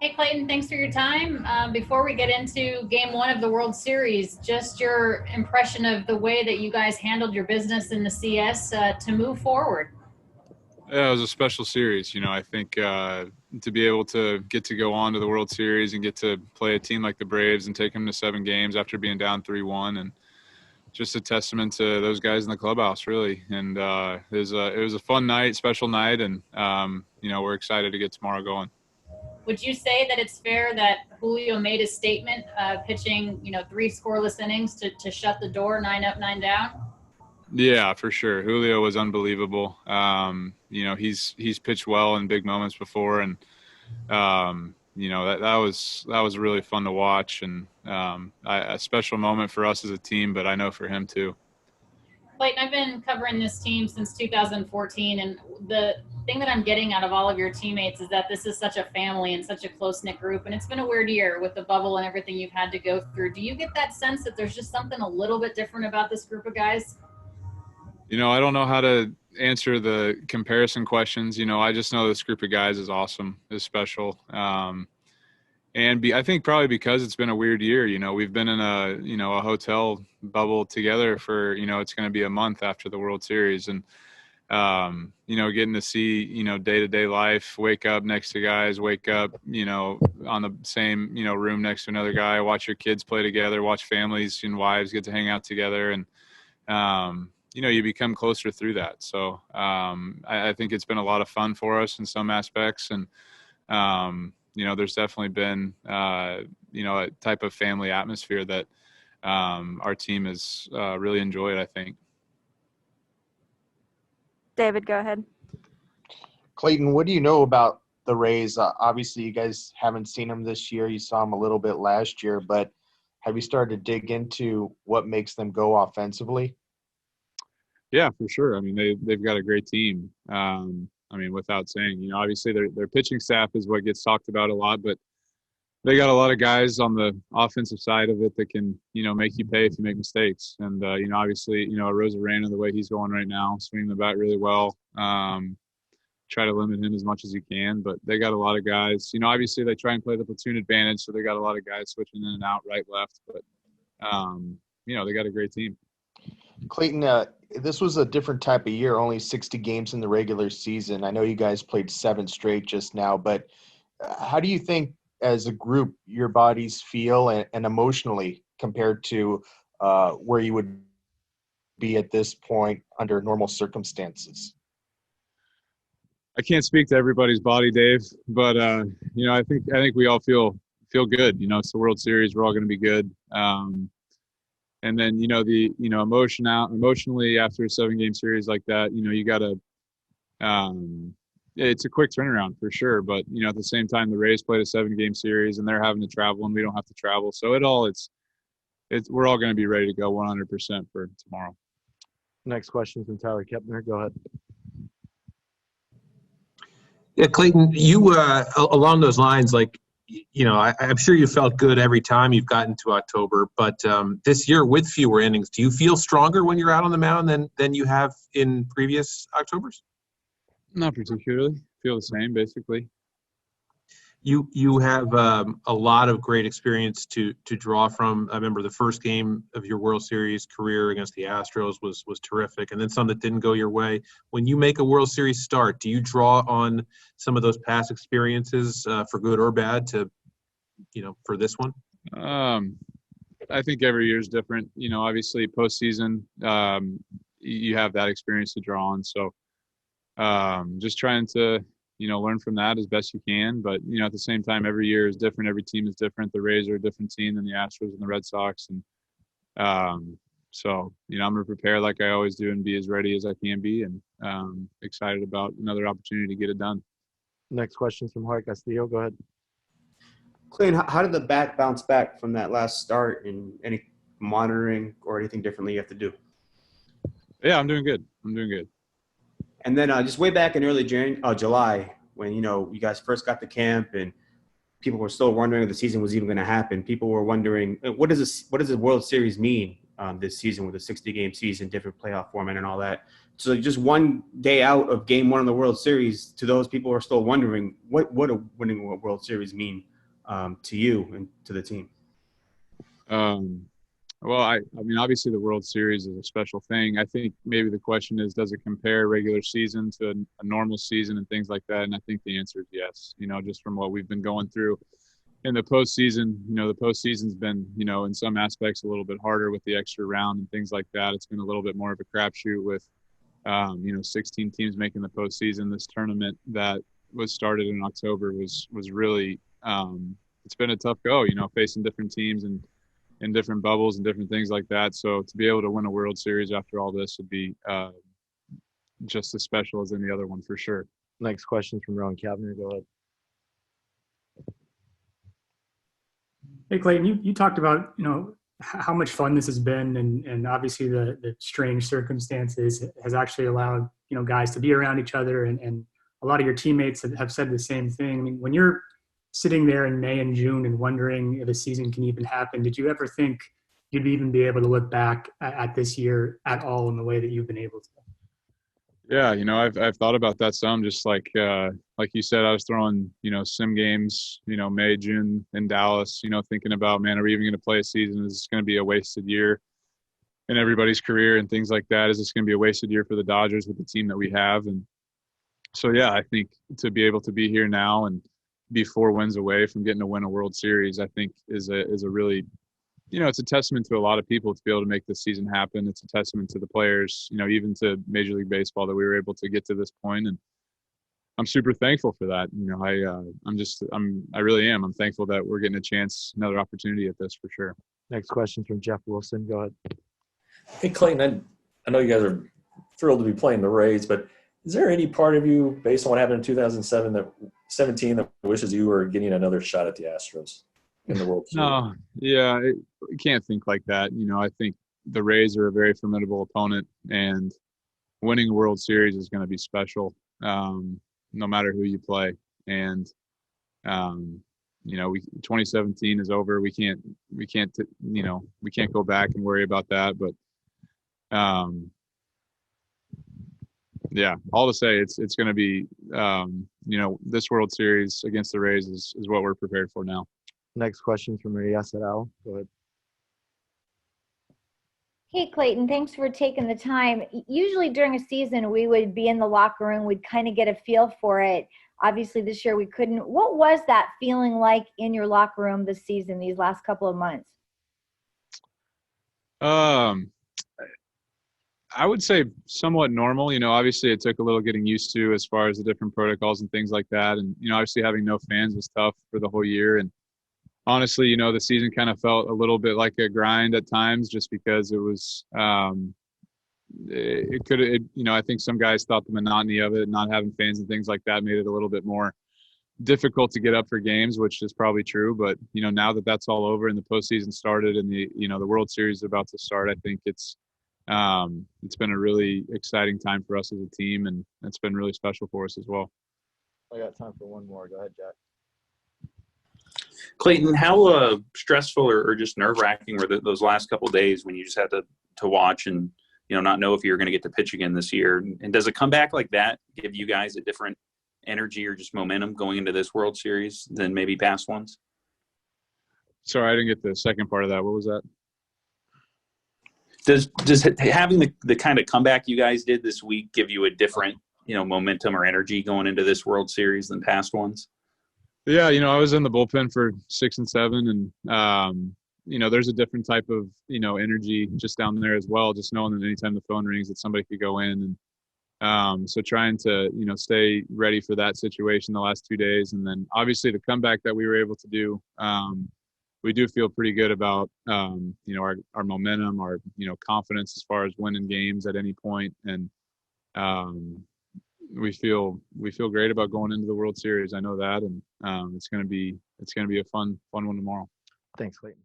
Hey, Clayton, thanks for your time. Before we get into game one of the World Series, just your impression of the way that you guys handled your business in the CS to move forward. Yeah, it was a special series. I think to be able to get to go on to the World Series and get to play a team like the Braves and take them to 7 games after being down 3-1, and just a testament to those guys in the clubhouse, really. And it was a fun night, special night, and we're excited to get tomorrow going. Would you say that it's fair that Julio made a statement pitching, 3 scoreless innings to shut the door, 9 up, 9 down? Yeah, for sure. Julio was unbelievable. He's pitched well in big moments before, and that was really fun to watch, and a special moment for us as a team, but I know for him too. Clayton, I've been covering this team since 2014, and the thing that I'm getting out of all of your teammates is that this is such a family and such a close-knit group, and it's been a weird year with the bubble and everything you've had to go through. Do you get that sense that there's just something a little bit different about this group of guys? I don't know how to answer the comparison questions. I just know this group of guys is awesome, is special. I think probably because it's been a weird year. We've been in a hotel bubble together for, it's going to be a month after the World Series. And, getting to see, day-to-day life, wake up next to guys, wake up, on the same, room next to another guy, watch your kids play together, watch families and wives get to hang out together. And, you become closer through that. So I think it's been a lot of fun for us in some aspects. And, there's definitely been, a type of family atmosphere that our team has really enjoyed, I think. David, go ahead. Clayton, what do you know about the Rays? Obviously, you guys haven't seen them this year. You saw them a little bit last year, but have you started to dig into what makes them go offensively? Yeah, for sure. I mean, they've got a great team. Without saying, obviously their pitching staff is what gets talked about a lot, but they got a lot of guys on the offensive side of it that can, make you pay if you make mistakes. And, obviously, Rosarena, the way he's going right now, swinging the bat really well. Try to limit him as much as you can, but they got a lot of guys. Obviously they try and play the platoon advantage, so they got a lot of guys switching in and out, right, left. But, they got a great team. Clayton, this was a different type of year, only 60 games in the regular season. I know you guys played 7 straight just now, but how do you think as a group your bodies feel and emotionally compared to where you would be at this point under normal circumstances? I can't speak to everybody's body, Dave, but I think we all feel good. It's the World Series. We're all going to be good. And then, emotionally after a 7-game series like that, you got to, it's a quick turnaround for sure. But, at the same time, the Rays played a 7-game series and they're having to travel and we don't have to travel. So we're all going to be ready to go 100% for tomorrow. Next question from Tyler Kepner. Go ahead. Yeah, Clayton, you, along those lines, I'm sure you felt good every time you've gotten to October, but this year with fewer innings, do you feel stronger when you're out on the mound than you have in previous Octobers? Not particularly. Feel the same, basically. You have a lot of great experience to draw from. I remember the first game of your World Series career against the Astros was terrific, and then some that didn't go your way. When you make a World Series start, do you draw on some of those past experiences for good or bad for this one? I think every year is different. Obviously postseason, you have that experience to draw on. So just trying to learn from that as best you can. But, at the same time, every year is different. Every team is different. The Rays are a different team than the Astros and the Red Sox. And so, I'm going to prepare like I always do and be as ready as I can be, and excited about another opportunity to get it done. Next question is from Jorge Castillo. Go ahead. Clayton, how did the bat bounce back from that last start, and any monitoring or anything differently you have to do? Yeah, I'm doing good. And then just way back in early July, when, you guys first got to camp and people were still wondering if the season was even going to happen. People were wondering, what does the World Series mean this season with a 60-game season, different playoff format and all that? So just one day out of game one of the World Series, to those people who are still wondering, what a winning World Series mean to you and to the team? Well, I mean, obviously the World Series is a special thing. I think maybe the question is, does it compare regular season to a normal season and things like that? And I think the answer is yes. Just from what we've been going through in the postseason, the postseason's been, in some aspects a little bit harder with the extra round and things like that. It's been a little bit more of a crapshoot with, 16 teams making the postseason. This tournament that was started in October was really, it's been a tough go, facing different teams and in different bubbles and different things like that. So to be able to win a World Series after all this would be just as special as any other one for sure. Next question from Ron Kavner. Go ahead. Hey, Clayton, you talked about, how much fun this has been, and obviously the strange circumstances has actually allowed, guys to be around each other, and a lot of your teammates have said the same thing. I mean, when you're sitting there in May and June and wondering if a season can even happen, did you ever think you'd even be able to look back at this year at all in the way that you've been able to? Yeah, I've thought about that some. Just like you said, I was throwing sim games, May, June in Dallas. Thinking about, man, are we even going to play a season? Is this going to be a wasted year in everybody's career and things like that? Is this going to be a wasted year for the Dodgers with the team that we have? And so, yeah, I think to be able to be here now and be 4 wins away from getting to win a World Series, I think is a really, it's a testament to a lot of people to be able to make this season happen. It's a testament to the players, even to Major League Baseball, that we were able to get to this point. And I'm super thankful for that. I really am. I'm thankful that we're getting another opportunity at this for sure. Next question from Jeff Wilson. Go ahead. Hey, Clayton, I know you guys are thrilled to be playing the Rays, but is there any part of you, based on what happened in 2017, that wishes you were getting another shot at the Astros in the World Series? No, yeah, I can't think like that. I think the Rays are a very formidable opponent, and winning a World Series is going to be special, no matter who you play. And 2017 is over. We can't go back and worry about that. But yeah, all to say, it's going to be, this World Series against the Rays is what we're prepared for now. Next question from Maria Sadal. Go ahead. Hey, Clayton, thanks for taking the time. Usually during a season, we would be in the locker room. We'd kind of get a feel for it. Obviously, this year we couldn't. What was that feeling like in your locker room this season, these last couple of months? I would say somewhat normal. Obviously it took a little getting used to as far as the different protocols and things like that. And, obviously having no fans was tough for the whole year. And honestly, the season kind of felt a little bit like a grind at times, just because it was, I think some guys thought the monotony of it, not having fans and things like that, made it a little bit more difficult to get up for games, which is probably true. But, now that that's all over and the postseason started and the World Series is about to start, I think it's been a really exciting time for us as a team, and it's been really special for us as well. I got time for one more. Go ahead, Jack. Clayton, how stressful or just nerve-wracking were those last couple of days when you just had to watch and not know if you were going to get to pitch again this year? And does a comeback like that give you guys a different energy or just momentum going into this World Series than maybe past ones? Sorry, I didn't get the second part of that. What was that? Does having the kind of comeback you guys did this week give you a different momentum or energy going into this World Series than past ones? Yeah, I was in the bullpen for 6 and 7, and there's a different type of energy just down there as well. Just knowing that anytime the phone rings, that somebody could go in, and so trying to stay ready for that situation the last 2 days, and then obviously the comeback that we were able to do. We do feel pretty good about our momentum, our confidence as far as winning games at any point, and we feel great about going into the World Series. I know that, and it's gonna be a fun one tomorrow. Thanks, Clayton.